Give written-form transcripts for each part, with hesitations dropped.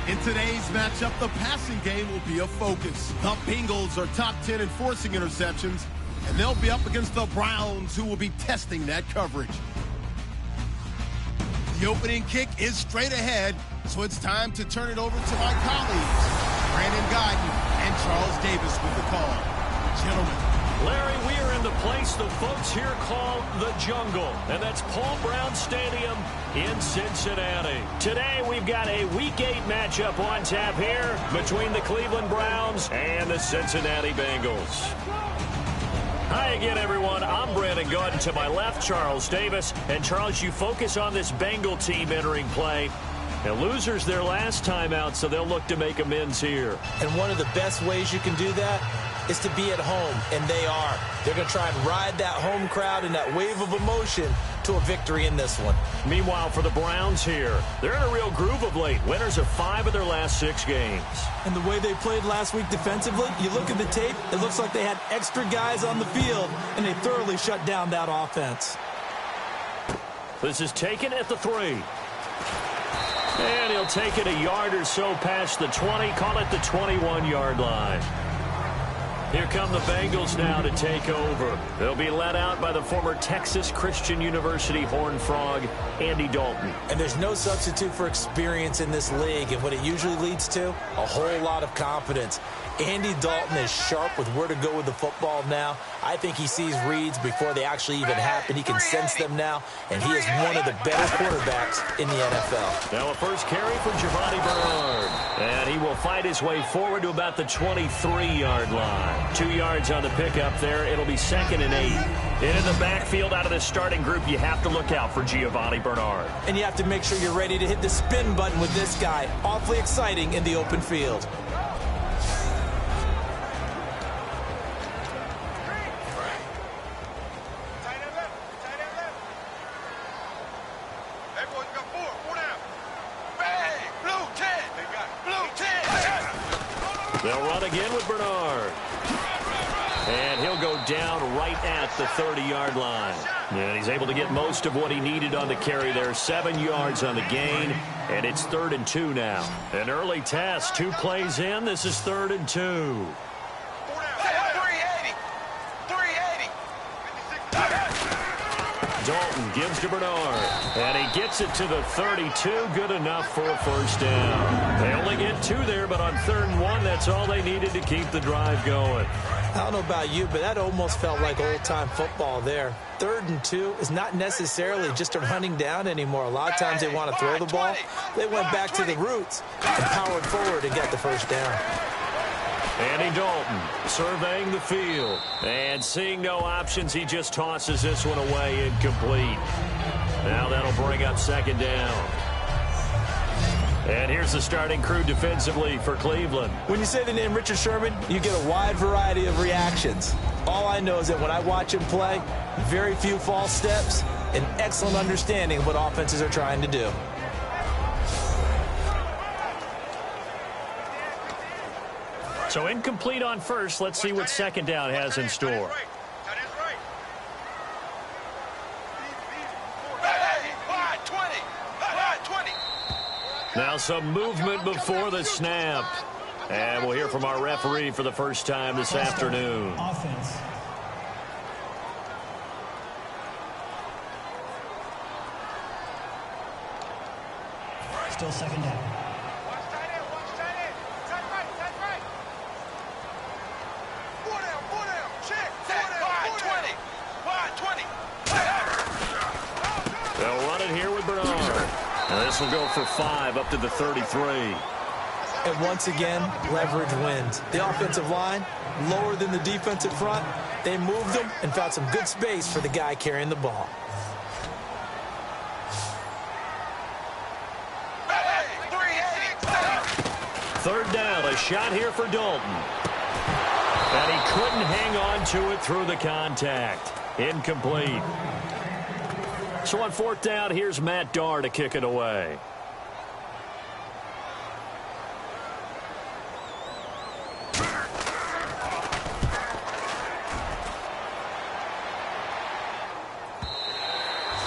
In today's matchup, the passing game will be a focus. The Bengals are top 10 in forcing interceptions, and they'll be up against the Browns, who will be testing that coverage. The opening kick is straight ahead, so it's time to turn it over to my colleagues, Brandon Guyton and Charles Davis with the call. Gentlemen. Larry, we are in the place the folks here call the Jungle, and that's Paul Brown Stadium in Cincinnati. Today, we've got a Week 8 matchup on tap here between the Cleveland Browns and the Cincinnati Bengals. Hi again, everyone. I'm Brandon Guyton. To my left, Charles Davis. And, Charles, you focus on this Bengal team entering play. And losers their last time out, so they'll look to make amends here. And one of the best ways you can do that is to be at home, and they are. They're going to try and ride that home crowd and that wave of emotion to a victory in this one. Meanwhile, for the Browns here, they're in a real groove of late. Winners of 5 of their last 6 games. And the way they played last week defensively, you look at the tape, it looks like they had extra guys on the field, and they thoroughly shut down that offense. This is taken at the 3. And he'll take it a yard or so past the 20, call it the 21-yard line. Here come the Bengals now to take over. They'll be led out by the former Texas Christian University Horned Frog, Andy Dalton. And there's no substitute for experience in this league, and what it usually leads to, a whole lot of confidence. Andy Dalton is sharp with where to go with the football now. I think he sees reads before they actually even happen. He can sense them now, and he is one of the better quarterbacks in the NFL. Now a first carry for Giovanni Bernard. And he will fight his way forward to about the 23-yard line. 2 yards on the pickup there. It'll be 2nd and 8. In the backfield out of the starting group, you have to look out for Giovanni Bernard. And you have to make sure you're ready to hit the spin button with this guy. Awfully exciting in the open field. They'll run again with Bernard. And he'll go down right at the 30-yard line. And he's able to get most of what he needed on the carry there. 7 yards on the gain. And it's 3rd and 2 now. An early test. 2 plays in. This is 3rd and 2. Dalton gives to Bernard, and he gets it to the 32. Good enough for a first down. They only get 2 there, but on 3rd and 1, that's all they needed to keep the drive going. I don't know about you, but that almost felt like old-time football there. 3rd and 2 is not necessarily just a running down anymore. A lot of times they want to throw the ball. They went back to the roots and powered forward and got the first down. Andy Dalton surveying the field. And seeing no options, he just tosses this one away incomplete. Now that'll bring up 2nd down. And here's the starting crew defensively for Cleveland. When you say the name Richard Sherman, you get a wide variety of reactions. All I know is that when I watch him play, very few false steps, and excellent understanding of what offenses are trying to do. So incomplete on first. Let's see what 2nd down has in store. Now some movement before the snap. And we'll hear from our referee for the first time this afternoon. Offense. Still 2nd down. They'll run it here with Bernard. And this will go for 5 up to the 33. And once again, leverage wins. The offensive line, lower than the defensive front. They moved them and found some good space for the guy carrying the ball. Third down, a shot here for Dalton. And he couldn't hang on to it through the contact. Incomplete. So on 4th down, here's Matt Darr to kick it away.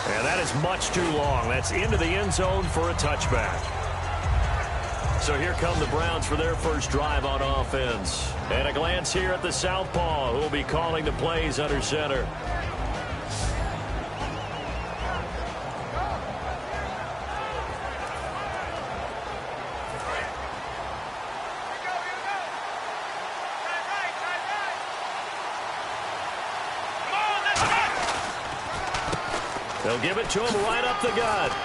And that is much too long. That's into the end zone for a touchback. So here come the Browns for their first drive on offense. And a glance here at the southpaw, who will be calling the plays under center. They'll give it to him right up the gut.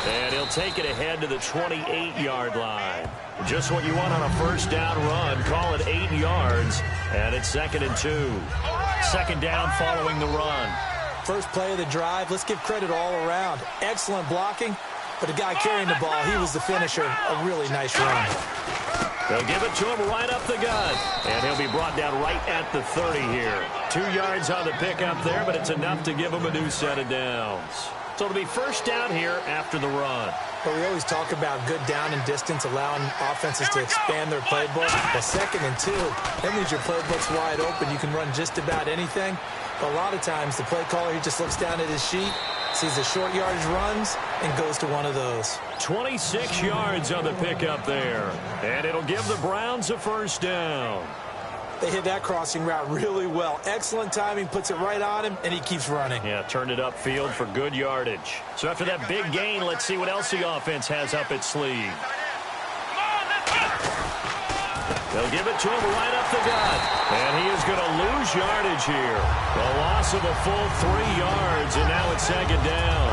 And he'll take it ahead to the 28-yard line. Just what you want on a first down run. Call it 8 yards. And it's 2nd and 2. Second down following the run. First play of the drive. Let's give credit all around. Excellent blocking. But the guy carrying the ball, he was the finisher. A really nice run. They'll give it to him right up the gut. And he'll be brought down right at the 30 here. 2 yards on the pickup there, but it's enough to give him a new set of downs. So it'll be first down here after the run. But we always talk about good down and distance, allowing offenses to expand their playbook. But 2nd and 2, that means your playbook's wide open. You can run just about anything. But a lot of times, the play caller, he just looks down at his sheet, sees the short yardage runs, and goes to one of those. 26 yards on the pickup there. And it'll give the Browns a first down. They hit that crossing route really well. Excellent timing, puts it right on him, and he keeps running. Yeah, turned it upfield for good yardage. So after that big gain, let's see what else the offense has up its sleeve. They'll give it to him right up the gut. And he is going to lose yardage here. A loss of a full 3 yards, and now it's 2nd down.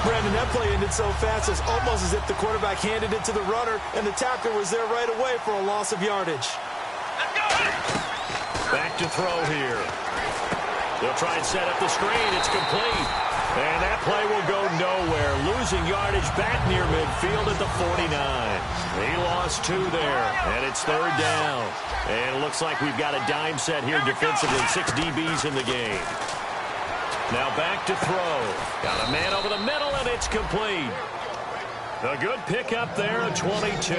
Brandon, that play ended so fast, it's almost as if the quarterback handed it to the runner, and the tackler was there right away for a loss of yardage. Back to throw here. They'll try and set up the screen. It's complete. And that play will go nowhere. Losing yardage back near midfield at the 49. He lost 2 there. And it's 3rd down. And it looks like we've got a dime set here defensively. 6 DBs in the game. Now back to throw. Got a man over the middle, and it's complete. A good pickup there at 22.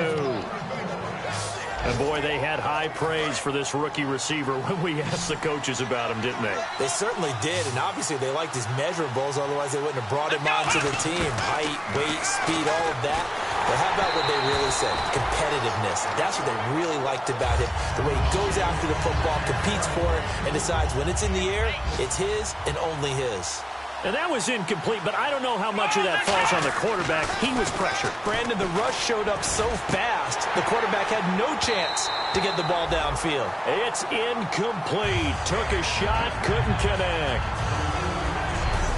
And, boy, they had high praise for this rookie receiver when we asked the coaches about him, didn't they? They certainly did, and obviously they liked his measurables. Otherwise, they wouldn't have brought him onto the team. Height, weight, speed, all of that. But how about what they really said? Competitiveness. That's what they really liked about him. The way he goes after the football, competes for it, and decides when it's in the air, it's his and only his. And that was incomplete, but I don't know how much of that falls on the quarterback. He was pressured. Brandon, the rush showed up so fast, the quarterback had no chance to get the ball downfield. It's incomplete. Took a shot, couldn't connect.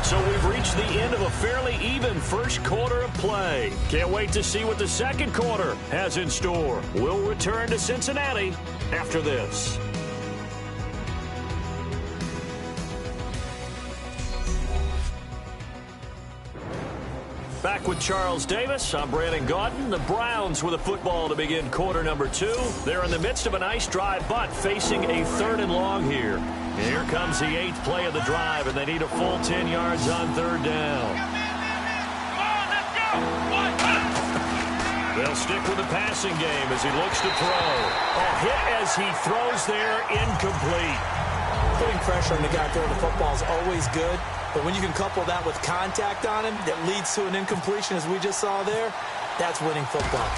So we've reached the end of a fairly even first quarter of play. Can't wait to see what the second quarter has in store. We'll return to Cincinnati after this. Back with Charles Davis. I'm Brandon Gaudin. The Browns with a football to begin quarter number 2. They're in the midst of a nice drive, but facing a 3rd and long here. And here comes the 8th play of the drive, and they need a full 10 yards on 3rd down. They'll stick with the passing game as he looks to throw. A hit as he throws there, incomplete. Putting pressure on the guy throwing the football is always good. But when you can couple that with contact on him that leads to an incompletion, as we just saw there, that's winning football.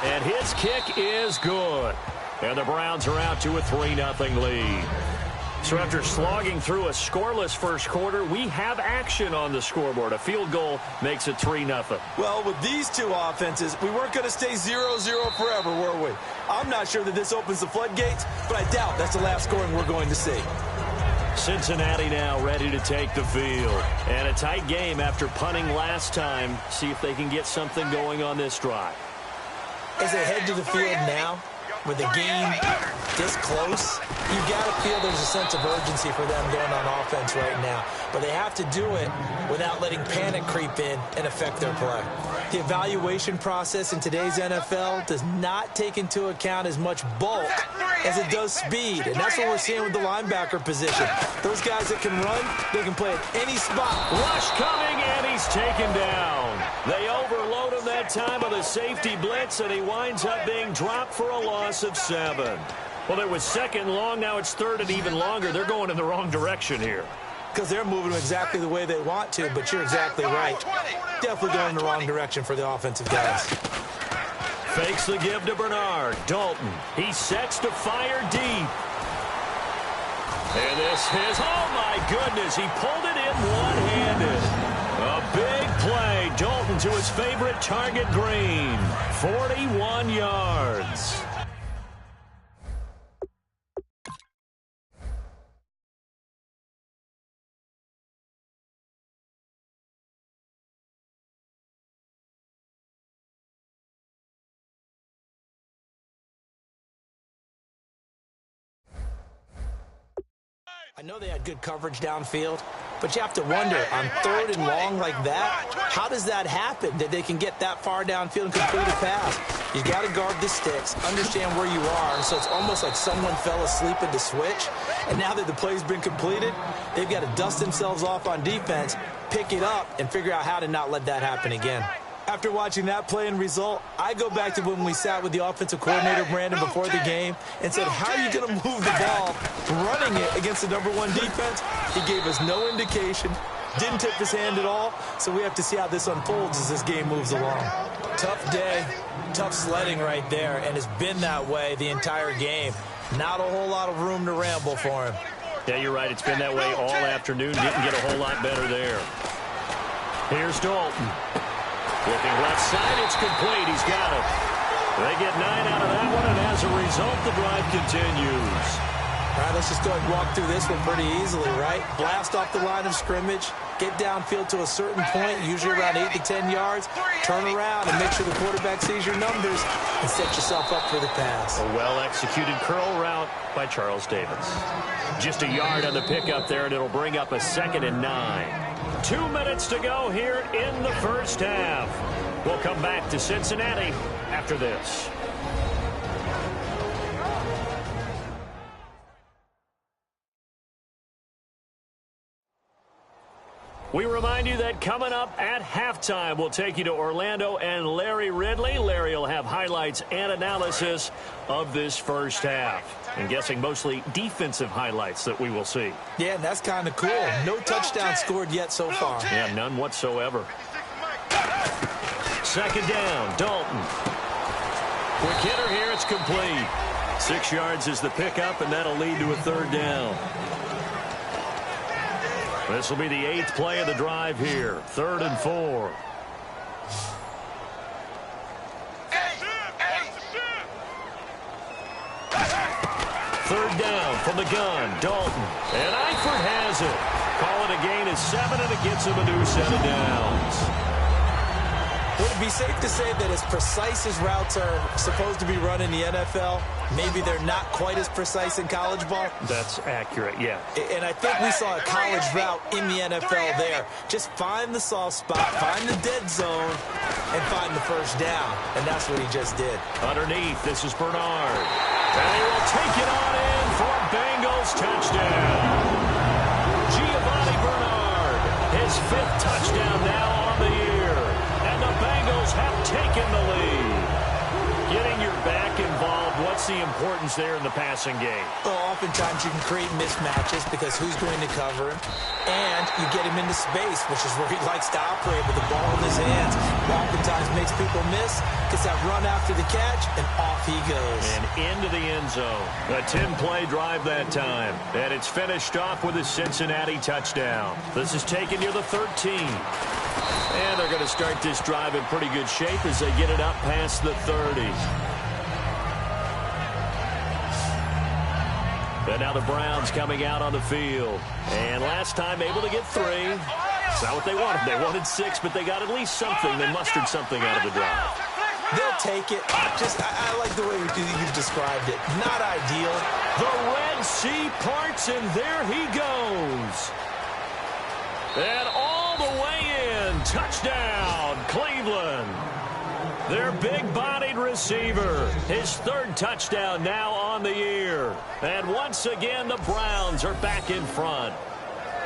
And his kick is good. And the Browns are out to a 3-0 lead. So after slogging through a scoreless first quarter, we have action on the scoreboard. A field goal makes it 3-0. Well, with these two offenses, we weren't going to stay 0-0 forever, were we? I'm not sure that this opens the floodgates, but I doubt that's the last scoring we're going to see. Cincinnati now ready to take the field. And a tight game after punting last time. See if they can get something going on this drive. As they head to the field now, with the game this close, you got to feel there's a sense of urgency for them going on offense right now. But they have to do it without letting panic creep in and affect their play. The evaluation process in today's NFL does not take into account as much bulk as it does speed. And that's what we're seeing with the linebacker position. Those guys that can run, they can play at any spot. Rush coming, and he's taken down. They overload him that time with a safety blitz, and he winds up being dropped for a loss of 7. Well, it was 2nd long. Now it's 3rd and even longer. They're going in the wrong direction here. because they're moving exactly the way they want to, but you're exactly right. Definitely going in the wrong direction for the offensive guys. Fakes the give to Bernard. Dalton. He sets to fire deep. And this is, oh my goodness, he pulled it in one-handed. A big play. Dalton to his favorite target, Green. 41 yards. I know they had good coverage downfield, but you have to wonder, on 3rd and long like that, how does that happen, that they can get that far downfield and complete a pass? You got to guard the sticks, understand where you are, so it's almost like someone fell asleep at the switch, and now that the play's been completed, they've got to dust themselves off on defense, pick it up, and figure out how to not let that happen again. After watching that play and result, I go back to when we sat with the offensive coordinator, Brandon, before the game and said, how are you going to move the ball running it against the #1 defense? He gave us no indication, didn't tip his hand at all, so we have to see how this unfolds as this game moves along. Tough day, tough sledding right there, and it's been that way the entire game. Not a whole lot of room to ramble for him. Yeah, you're right. It's been that way all afternoon. Didn't get a whole lot better there. Here's Dalton. Looking left side, it's complete. He's got it. They get 9 out of that one, and as a result, the drive continues. All right, let's just go ahead and walk through this one pretty easily, right? Blast off the line of scrimmage, get downfield to a certain point, usually around 8 to 10 yards, turn around and make sure the quarterback sees your numbers and set yourself up for the pass. A well-executed curl route by Charles Davis. Just a yard on the pickup there, and it'll bring up a 2nd and 9. 2 minutes to go here in the first half. We'll come back to Cincinnati after this. We remind you that coming up at halftime, we'll take you to Orlando and Larry Ridley. Larry will have highlights and analysis of this first half. I'm guessing mostly defensive highlights that we will see. Yeah, and that's kind of cool. No touchdown scored yet so far. Yeah, none whatsoever. 2nd down, Dalton. Quick hitter here, it's complete. 6 yards is the pickup, and that'll lead to a 3rd down. This will be the 8th play of the drive here. 3rd and 4. Third down from the gun, Dalton. And Eifert has it. Call it a gain of 7, and it gets him a new set of downs. Would it be safe to say that as precise as routes are supposed to be run in the NFL, maybe they're not quite as precise in college ball? That's accurate, yeah. And I think we saw a college route in the NFL there. Just find the soft spot, find the dead zone, and find the first down. And that's what he just did. Underneath, this is Bernard. And he will take it on in for a Bengals touchdown. Giovanni Bernard, his 5th touchdown now on the year. And the Bengals have taken the lead. Getting your back involved, what's the importance there in the passing game? Well, oftentimes you can create mismatches because who's going to cover him? And you get him into space, which is where he likes to operate with the ball in his hands. Oftentimes makes people miss, gets that run after the catch, and off he goes. And into the end zone. A 10-play drive that time. And it's finished off with a Cincinnati touchdown. This is taken near the 13. And they're going to start this drive in pretty good shape as they get it up past the 30. And now the Browns coming out on the field. And last time able to get 3. It's not what they wanted. They wanted 6, but they got at least something. They mustered something out of the drive. They'll take it. I like the way you've described it. Not ideal. The Red Sea parts, and there he goes. And all the way in. Touchdown, Cleveland. Their big-bodied receiver. His 3rd touchdown now on the year. And once again, the Browns are back in front.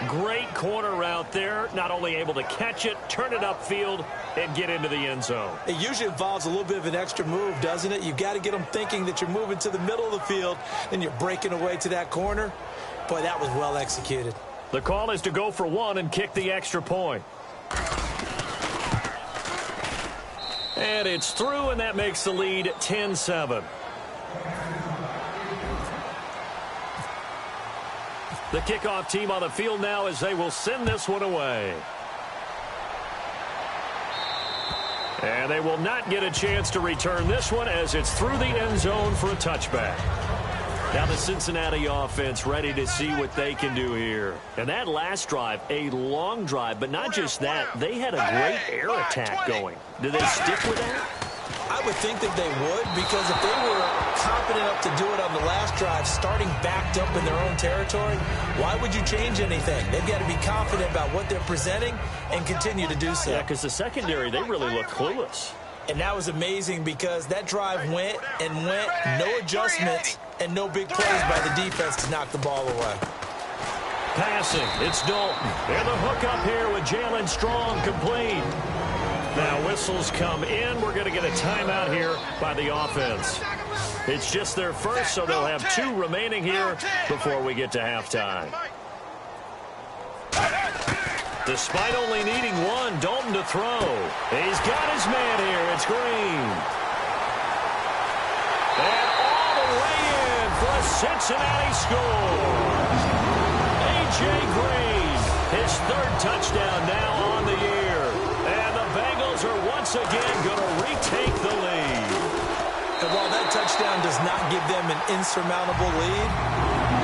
Great corner route there. Not only able to catch it, turn it upfield, and get into the end zone. It usually involves a little bit of an extra move, doesn't it? You've got to get them thinking that you're moving to the middle of the field, and you're breaking away to that corner. Boy, that was well executed. The call is to go for one and kick the extra point. And it's through, and that makes the lead 10-7. The kickoff team on the field now as they will send this one away. And they will not get a chance to return this one as it's through the end zone for a touchback. Now the Cincinnati offense ready to see what they can do here. And that last drive, a long drive, but not just that. They had a great air attack going. Do they stick with that? I would think that they would, because if they were confident enough to do it on the last drive, starting backed up in their own territory, why would you change anything? They've got to be confident about what they're presenting and continue to do so. Yeah, because the secondary, they really look clueless. And that was amazing because that drive went and went, no adjustments, and no big plays by the defense to knock the ball away. Passing, it's Dalton. And the hook up here with Jalen Strong, complete. Now whistles come in. We're going to get a timeout here by the offense. It's just their first, so they'll have 2 remaining here before we get to halftime. Despite only needing 1, Dalton to throw. He's got his man here. It's Green. And all the way in for a Cincinnati score. A.J. Green, his 3rd touchdown now on the year. And the Bengals are once again going to retake the lead. And while that touchdown does not give them an insurmountable lead,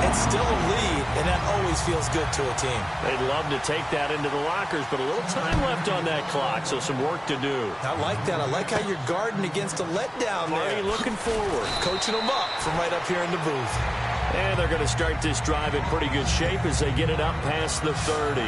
it's still a lead, and that always feels good to a team. They'd love to take that into the lockers, but a little time left on that clock, so some work to do. I like that. I like how you're guarding against a letdown there. Already looking forward. Coaching them up from right up here in the booth. And they're going to start this drive in pretty good shape as they get it up past the 30.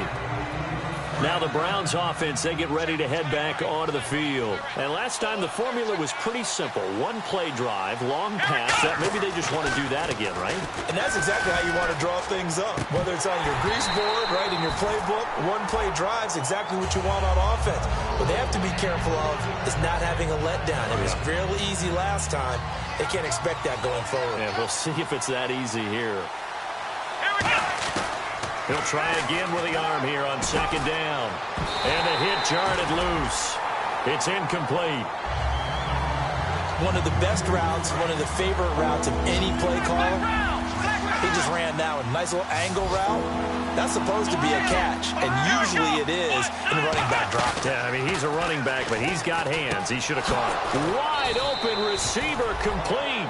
Now the Browns offense, they get ready to head back onto the field. And last time the formula was pretty simple. 1-play drive, long pass. That maybe they just want to do that again, right? And that's exactly how you want to draw things up. Whether it's on your grease board, right, in your playbook, 1-play drive's exactly what you want on offense. What they have to be careful of is not having a letdown. It was real easy last time. They can't expect that going forward. And we'll see if it's that easy here. He'll try again with the arm here on 2nd down. And the hit jarred it loose. It's incomplete. One of the best routes, one of the favorite routes of any play caller. He just ran that one. Nice little angle route. That's supposed to be a catch, and usually it is in running back drop. Yeah, I mean, he's a running back, but he's got hands. He should have caught it. Wide open receiver, complete.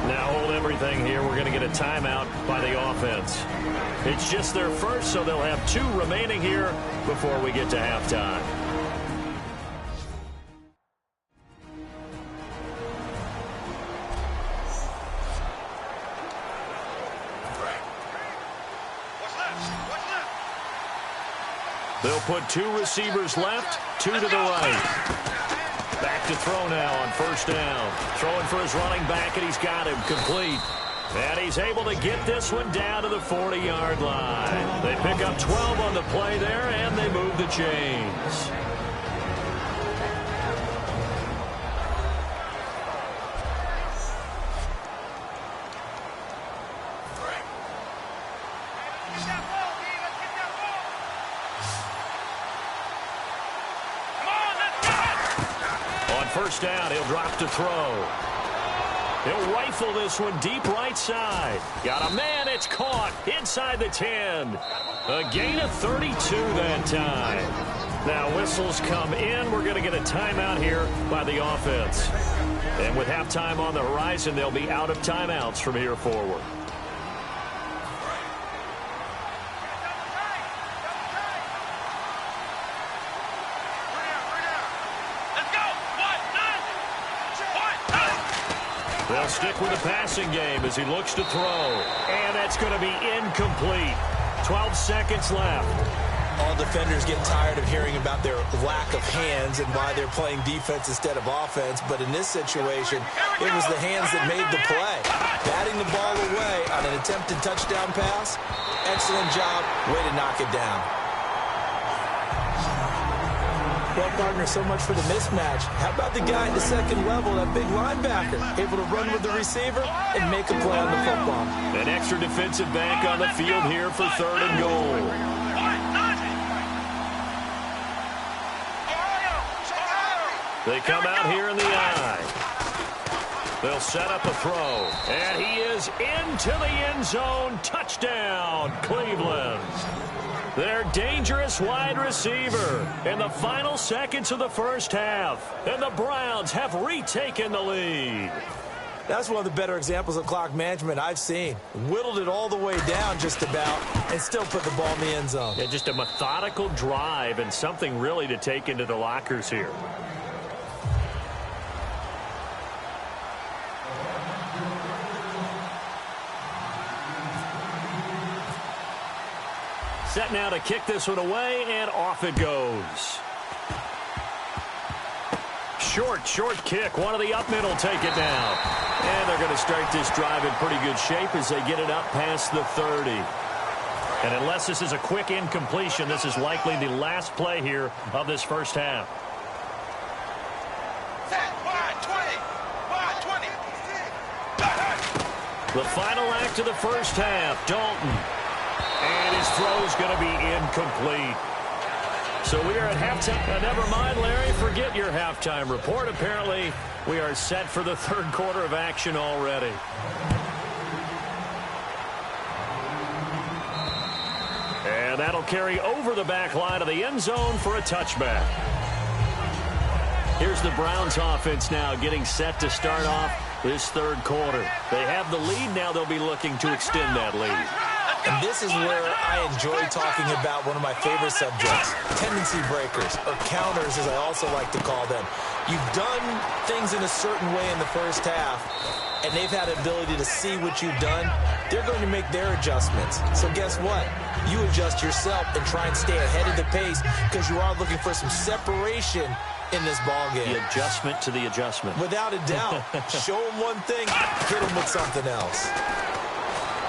Now hold everything here. We're going to get a timeout by the offense. It's just their first, so they'll have 2 remaining here before we get to halftime. They'll put 2 receivers left, 2 to the right. Back to throw now on 1st down. Throwing for his running back, and he's got him complete. And he's able to get this one down to the 40-yard line. They pick up 12 on the play there, and they move the chains. On 1st down, he'll drop to throw. He'll rifle this one deep right side. Got a man, it's caught inside the 10. A gain of 32 that time. Now whistles come in. We're going to get a timeout here by the offense. And with halftime on the horizon, they'll be out of timeouts from here forward. They'll stick with the passing game as he looks to throw. And that's going to be incomplete. 12 seconds left. All defenders get tired of hearing about their lack of hands and why they're playing defense instead of offense. But in this situation, it was the hands that made the play. Batting the ball away on an attempted touchdown pass. Excellent job. Way to knock it down. Well, partner, so much for the mismatch. How about the guy at the second level, that big linebacker, able to run with the receiver and make a play on the football? An extra defensive back on the field here for 3rd and goal. They come out here in the eye. They'll set up a throw. And he is into the end zone. Touchdown, Cleveland. Their dangerous wide receiver in the final seconds of the first half. And the Browns have retaken the lead. That's one of the better examples of clock management I've seen. Whittled it all the way down just about and still put the ball in the end zone. Yeah, just a methodical drive and something really to take into the lockers here. Set now to kick this one away, and off it goes. Short kick. One of the up middle take it down. And they're going to start this drive in pretty good shape as they get it up past the 30. And unless this is a quick incompletion, this is likely the last play here of this first half. The final act of the first half, Dalton. And his throw is going to be incomplete. So we are at halftime. Never mind, Larry, forget your halftime report. Apparently, we are set for the 3rd quarter of action already. And that'll carry over the back line of the end zone for a touchback. Here's the Browns offense now getting set to start off this 3rd quarter. They have the lead. Now they'll be looking to extend that lead. And this is where I enjoy talking about one of my favorite subjects, tendency breakers, or counters as I also like to call them. You've done things in a certain way in the first half, and they've had the ability to see what you've done. They're going to make their adjustments. So guess what? You adjust yourself and try and stay ahead of the pace because you are looking for some separation in this ballgame. The adjustment to the adjustment. Without a doubt. Show them one thing, hit them with something else.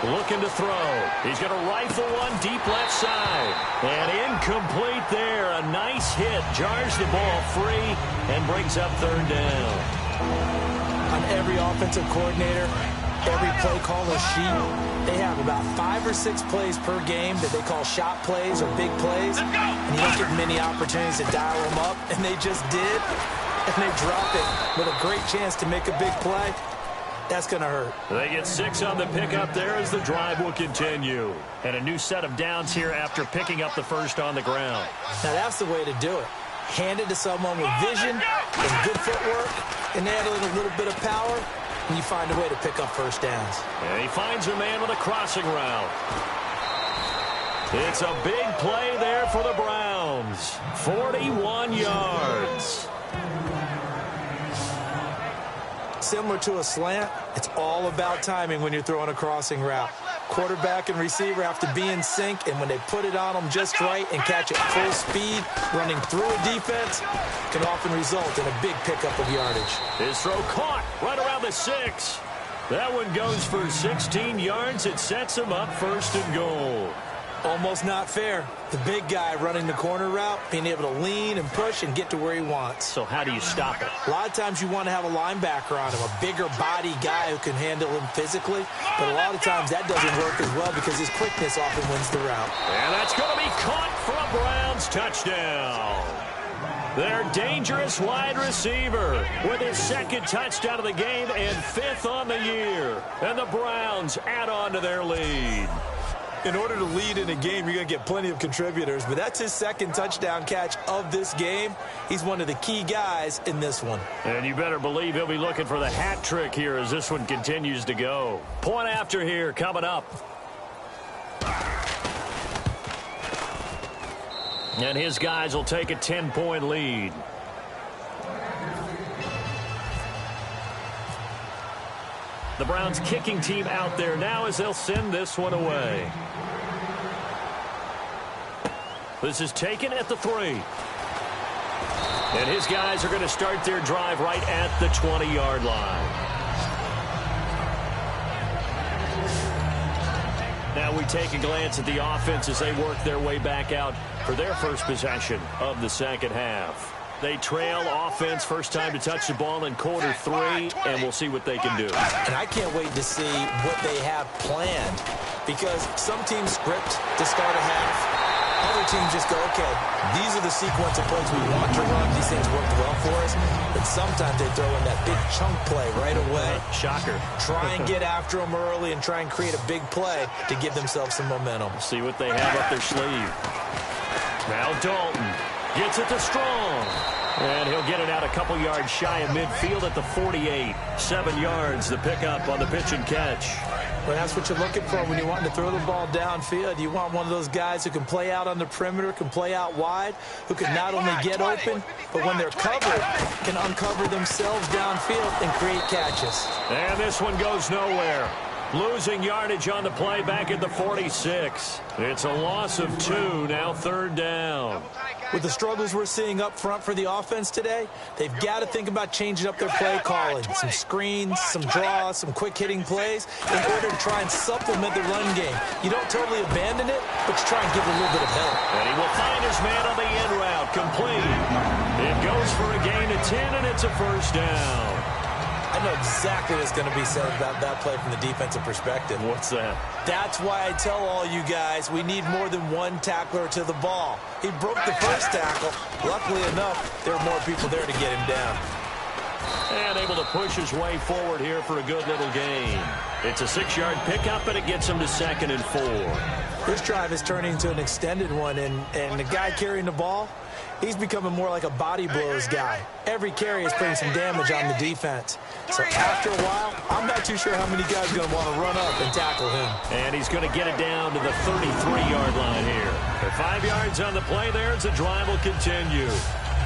Looking to throw. He's going to rifle one deep left side. And incomplete there. A nice hit. Jars the ball free and brings up 3rd down. On every offensive coordinator, every play caller sheet, they have about 5 or 6 plays per game that they call shot plays or big plays. And you don't get many opportunities to dial them up. And they just did. And they drop it with a great chance to make a big play. That's going to hurt. They get 6 on the pickup there as the drive will continue. And a new set of downs here after picking up the first on the ground. Now that's the way to do it. Hand it to someone with vision and good footwork and add a little bit of power, and you find a way to pick up first downs. And he finds a man with a crossing route. It's a big play there for the Browns. 41 yards. Similar to a slant, it's all about timing when you're throwing a crossing route. Quarterback and receiver have to be in sync, and when they put it on them just right and catch it full speed, running through a defense can often result in a big pickup of yardage. His throw caught right around the 6. That one goes for 16 yards. It sets him up 1st and goal. Almost not fair. The big guy running the corner route, being able to lean and push and get to where he wants. So how do you stop it? A lot of times you want to have a linebacker on him, a bigger body guy who can handle him physically. But a lot of times that doesn't work as well because his quickness often wins the route. And that's going to be caught for a Browns touchdown. Their dangerous wide receiver with his 2nd touchdown of the game and 5th on the year. And the Browns add on to their lead. In order to lead in a game, you're going to get plenty of contributors, but that's his 2nd touchdown catch of this game. He's one of the key guys in this one. And you better believe he'll be looking for the hat trick here as this one continues to go. Point after here coming up. And his guys will take a 10-point lead. The Browns kicking team out there now as they'll send this one away. This is taken at the 3. And his guys are going to start their drive right at the 20-yard line. Now we take a glance at the offense as they work their way back out for their first possession of the second half. They trail offense, first time to touch the ball in quarter 3, and we'll see what they can do. And I can't wait to see what they have planned, because some teams script to start a half. Other teams just go, okay, these are the sequence of plays we want to run. These things work well for us. But sometimes they throw in that big chunk play right away. Shocker. Try and get after them early and try and create a big play to give themselves some momentum. See what they have up their sleeve. Now Dalton gets it to Strong. And he'll get it out a couple yards shy of midfield at the 48. 7 yards, the pickup on the pitch and catch. Well, that's what you're looking for when you want to throw the ball downfield. You want one of those guys who can play out on the perimeter, can play out wide, who can not only get open, but when they're covered, can uncover themselves downfield and create catches. And this one goes nowhere. Losing yardage on the play back at the 46. It's a loss of 2, now 3rd down. With the struggles we're seeing up front for the offense today, they've got to think about changing up their play calling. Some screens, some draws, some quick-hitting plays in order to try and supplement the run game. You don't totally abandon it, but you try and give it a little bit of help. And he will find his man on the in route, complete. It goes for a gain of 10, and it's a first down. I know exactly what's going to be said about that play from the defensive perspective. What's that? That's why I tell all you guys we need more than one tackler to the ball. He broke the first tackle. Luckily enough, there were more people there to get him down. And able to push his way forward here for a good little gain. It's a 6-yard pickup, and it gets him to 2nd and 4. This drive is turning into an extended one, and the guy carrying the ball, he's becoming more like a body blows guy. Every carry is putting some damage on the defense. So after a while, I'm not too sure how many guys are going to want to run up and tackle him. And he's going to get it down to the 33-yard line here. For 5 yards on the play there, as the drive will continue.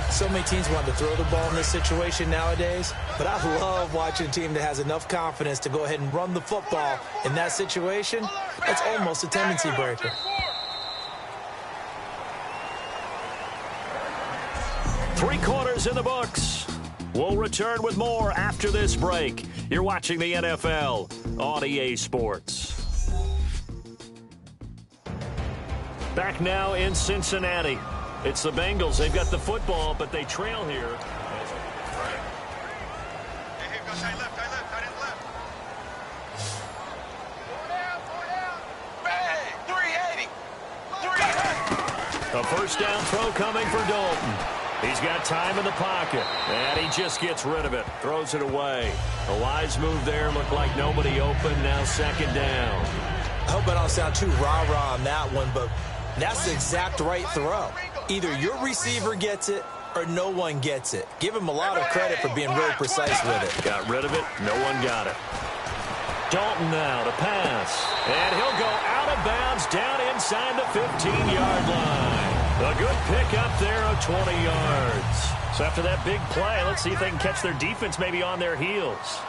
So many teams want to throw the ball in this situation nowadays, but I love watching a team that has enough confidence to go ahead and run the football in that situation. That's almost a tendency breaker. Three quarters in the books. We'll return with more after this break. You're watching the NFL on EA Sports. Back now in Cincinnati. It's the Bengals. They've got the football, but they trail here. A first down throw coming for Dalton. He's got time in the pocket, and he just gets rid of it. Throws it away. A wise move there. Looked like nobody open. Now 2nd down. I hope I don't sound too rah-rah on that one, but that's the exact right throw. Either your receiver gets it or no one gets it. Give him a lot of credit for being really precise with it. Got rid of it. No one got it. Dalton now to pass. And he'll go out of bounds down inside the 15-yard line. A good pick up there of 20 yards. So after that big play, let's see if they can catch their defense maybe on their heels.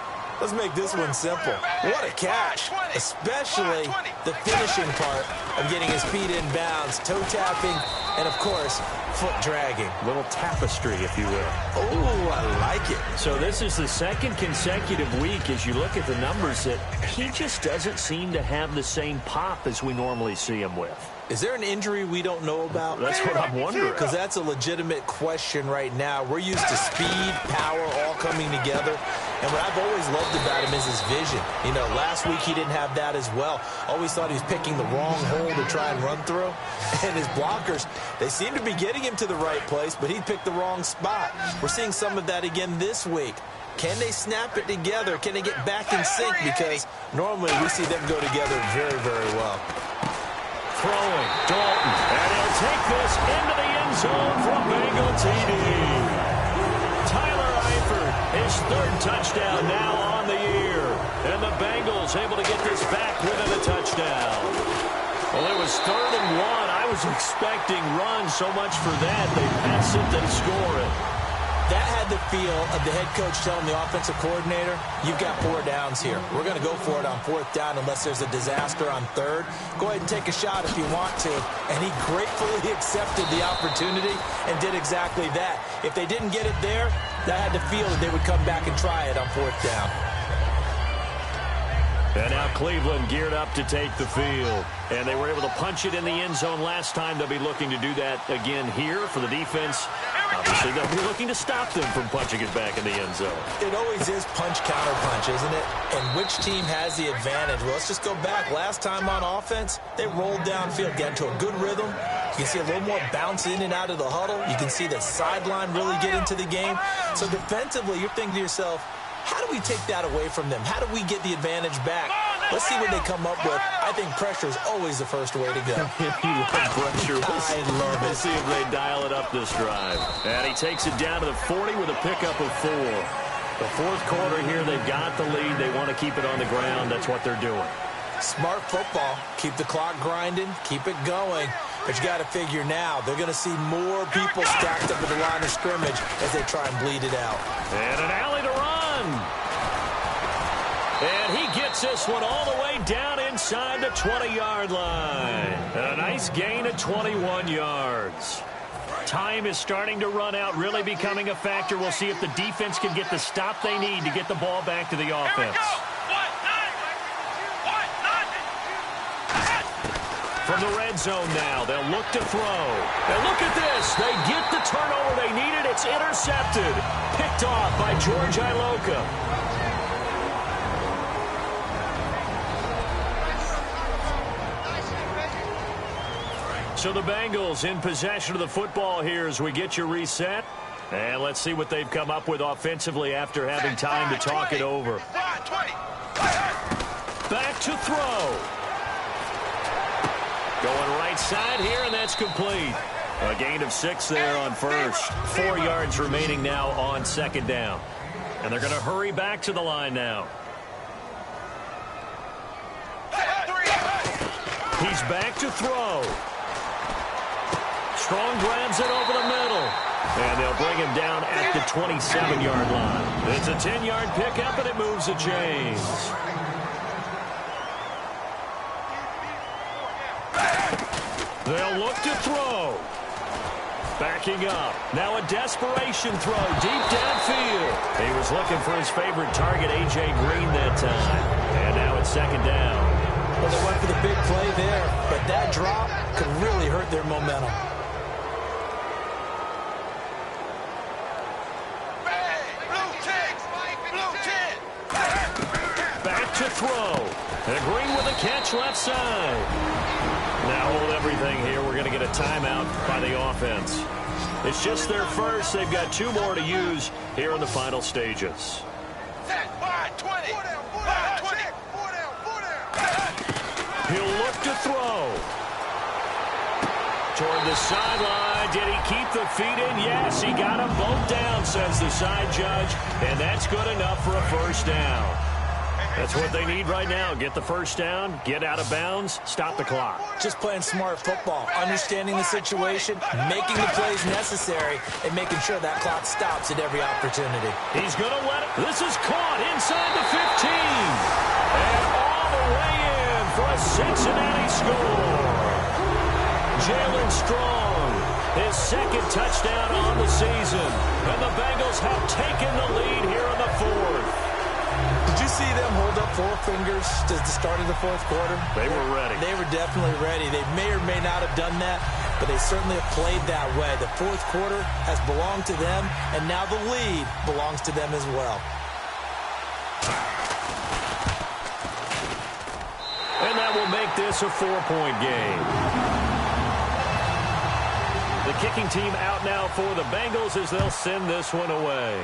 Let's make this one simple. What a catch, especially the finishing part of getting his feet in bounds, toe tapping, and, of course, foot dragging. Little tapestry, if you will. Oh, I like it. So this is the second consecutive week, as you look at the numbers, that he just doesn't seem to have the same pop as we normally see him with. Is there an injury we don't know about? That's what I'm wondering. Because that's a legitimate question right now. We're used to speed, power, all coming together. And what I've always loved about him is his vision. You know, last week he didn't have that as well. Always thought he was picking the wrong hole to try and run through. And his blockers, they seem to be getting him to the right place, but he picked the wrong spot. We're seeing some of that again this week. Can they snap it together? Can they get back in sync? Because normally we see them go together very, very well. Throwing, Dalton, and he'll take this into the end zone for a Bengal TD. Tyler Eifert, his 3rd touchdown now on the year. And the Bengals able to get this back within a touchdown. Well, it was 3rd and 1. I was expecting runs, so much for that. They pass it, they score it. That had the feel of the head coach telling the offensive coordinator, you've got 4 downs here. We're going to go for it on 4th down unless there's a disaster on 3rd. Go ahead and take a shot if you want to. And he gratefully accepted the opportunity and did exactly that. If they didn't get it there, that had the feel that they would come back and try it on 4th down. And now Cleveland geared up to take the field. And they were able to punch it in the end zone last time. They'll be looking to do that again here for the defense Obviously, they'll be looking to stop them from punching it back in the end zone. It always is punch-counter-punch, isn't it? And which team has the advantage? Well, let's just go back. Last time on offense, they rolled downfield, get into a good rhythm. You can see a little more bounce in and out of the huddle. You can see the sideline really get into the game. So defensively, you're thinking to yourself, how do we take that away from them? How do we get the advantage back? Let's see what they come up with. I think pressure is always the first way to go. You love pressure. I love it. We'll see if they dial it up this drive. And he takes it down to the 40 with a pickup of 4. The fourth quarter here, they've got the lead. They want to keep it on the ground. That's what they're doing. Smart football. Keep the clock grinding. Keep it going. But you got to figure now, they're going to see more people stacked up at the line of scrimmage as they try and bleed it out. And an alley to run. And he gets this one all the way down inside the 20-yard line. A nice gain of 21 yards. Time is starting to run out, really becoming a factor. We'll see if the defense can get the stop they need to get the ball back to the offense. From the red zone now, they'll look to throw. And look at this. They get the turnover they needed. It's intercepted. Picked off by George Iloka. So the Bengals in possession of the football here as we get you reset. And let's see what they've come up with offensively after having time to talk it over. Back to throw. Going right side here, and that's complete. A gain of 6 there on first. 4 yards remaining now on second down. And they're going to hurry back to the line now. He's back to throw. Strong grabs it over the middle. And they'll bring him down at the 27-yard line. It's a 10-yard pickup, and it moves the chains. They'll look to throw. Backing up. Now a desperation throw deep downfield. He was looking for his favorite target, A.J. Green, that time. And now it's second down. Well, they went for the big play there, but that drop could really hurt their momentum. Back to throw. And Green with a catch left side. Now hold everything here. We're going to get a timeout by the offense. It's just their first. They've got 2 more to use here in the final stages. He'll look to throw. Toward the sideline. Did he keep the feet in? Yes, he got them both down, says the side judge. And that's good enough for a first down. That's what they need right now. Get the first down, get out of bounds, stop the clock. Just playing smart football, understanding the situation, making the plays necessary, and making sure that clock stops at every opportunity. He's going to let it. This is caught inside the 15. And all the way in for a Cincinnati score. Jalen Strong, his second touchdown on the season. And the Bengals have taken the lead here in the 4th. Did you see them hold up 4 fingers at the start of the 4th quarter? They were ready. They were definitely ready. They may or may not have done that, but they certainly have played that way. The 4th quarter has belonged to them, and now the lead belongs to them as well. And that will make this a 4-point game. The kicking team out now for the Bengals as they'll send this one away.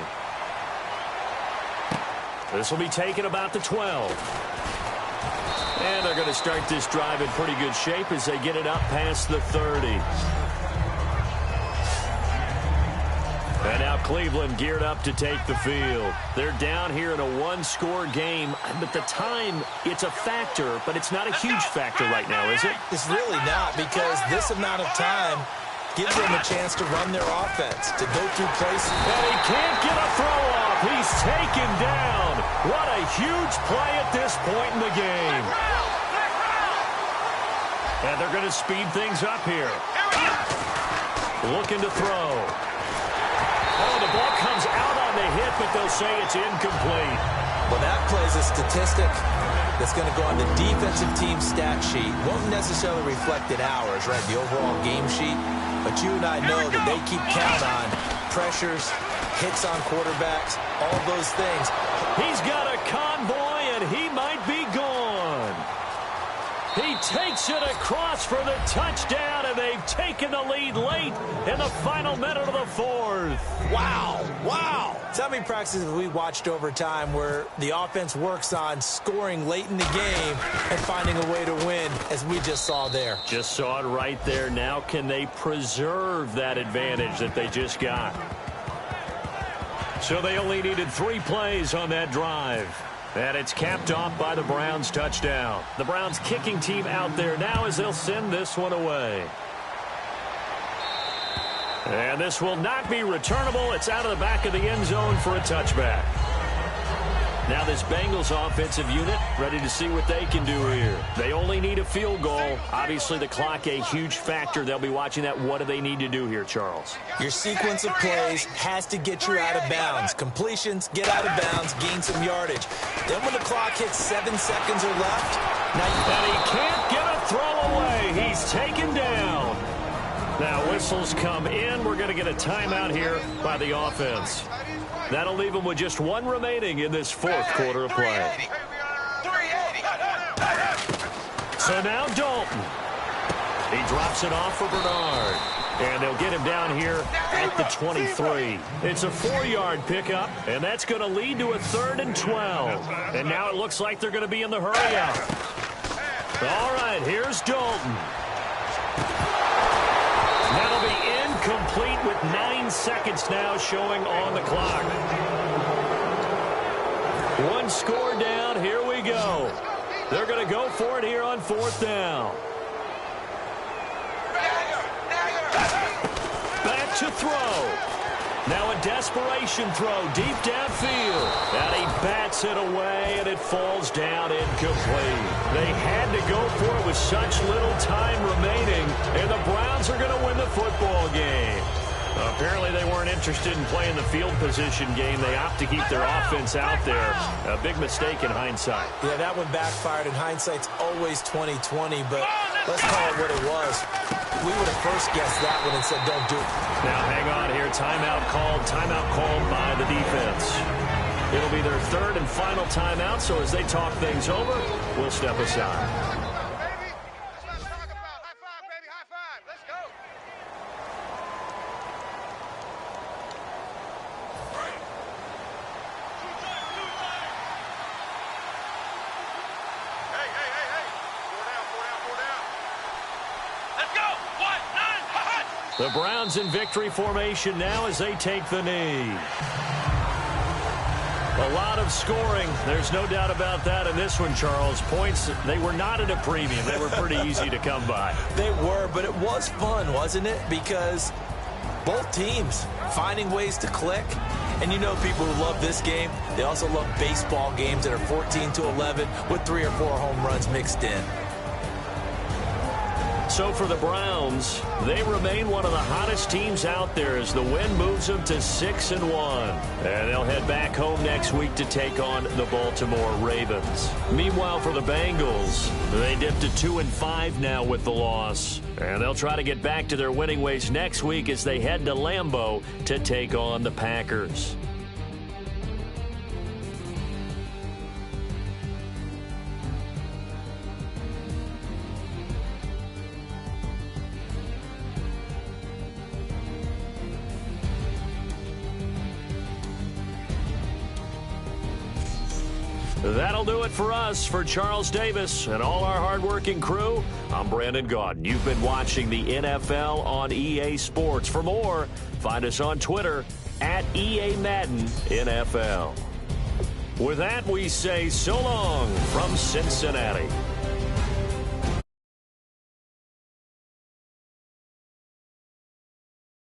This will be taken about the 12. And they're going to start this drive in pretty good shape as they get it up past the 30. And now Cleveland geared up to take the field. They're down here in a 1-score game. But the time, it's a factor, but it's not a huge factor right now, is it? It's really not, because this amount of time gives them a chance to run their offense, to go through places. And he can't get a throw off. He's taken down. What a huge play at this point in the game. And they're going to speed things up here. Looking to throw. Oh, the ball comes out on the hit, but they'll say it's incomplete. Well, that plays a statistic that's going to go on the defensive team stat sheet. Won't necessarily reflect in ours, right, the overall game sheet. But you and I know that they keep count on pressures, hits on quarterbacks, all those things. He's got a convoy, and he might be gone. He takes it across for the touchdown, and they've taken the lead late in the final minute of the fourth. Wow, wow. So many practices we watched over time where the offense works on scoring late in the game and finding a way to win, as we just saw there. Just saw it right there. Now can they preserve that advantage that they just got? So they only needed 3 plays on that drive. And it's capped off by the Browns' touchdown. The Browns kicking team out there now as they'll send this one away. And this will not be returnable. It's out of the back of the end zone for a touchback. Now this Bengals offensive unit ready to see what they can do here. They only need a field goal. Obviously the clock a huge factor. They'll be watching that. What do they need to do here, Charles? Your sequence of plays has to get you out of bounds. Completions, get out of bounds, gain some yardage. Then when the clock hits 7 seconds or left, and he can't get a throw away. He's taken down. Now whistles come in. We're going to get a timeout here by the offense. That'll leave them with just 1 remaining in this fourth quarter of play. So now Dalton. He drops it off for Bernard. And they'll get him down here at the 23. It's a 4-yard pickup, and that's going to lead to a 3rd and 12. And now it looks like they're going to be in the hurry out. All right, here's Dalton. That'll be incomplete with 9 seconds now showing on the clock. 1 score down. Here we go. They're going to go for it here on 4th down. Back to throw. Now a desperation throw deep downfield. And he bats it away, and it falls down incomplete. They had to go for it with such little time remaining, and the Browns are going to win the football game. Apparently they weren't interested in playing the field position game. They opt to keep their offense out there. A big mistake in hindsight. Yeah, that one backfired. In hindsight's always 20/20, but let's call it what it was. We would have first guessed that one and said, don't do it. Now hang on here. Timeout called by the defense. It'll be their 3rd and final timeout, so as they talk things over, we'll step aside. The Browns in victory formation now as they take the knee. A lot of scoring. There's no doubt about that in this one, Charles. Points, they were not at a premium. They were pretty easy to come by. They were, but it was fun, wasn't it? Because both teams finding ways to click. And you know people who love this game, they also love baseball games that are 14-11 with 3 or 4 home runs mixed in. So for the Browns, they remain one of the hottest teams out there as the win moves them to 6-1. And they'll head back home next week to take on the Baltimore Ravens. Meanwhile, for the Bengals, they dipped to 2-5 now with the loss. And they'll try to get back to their winning ways next week as they head to Lambeau to take on the Packers. That'll do it for us. For Charles Davis and all our hardworking crew, I'm Brandon Gaudin. You've been watching the NFL on EA Sports. For more, find us on Twitter at EA Madden NFL. With that, we say so long from Cincinnati.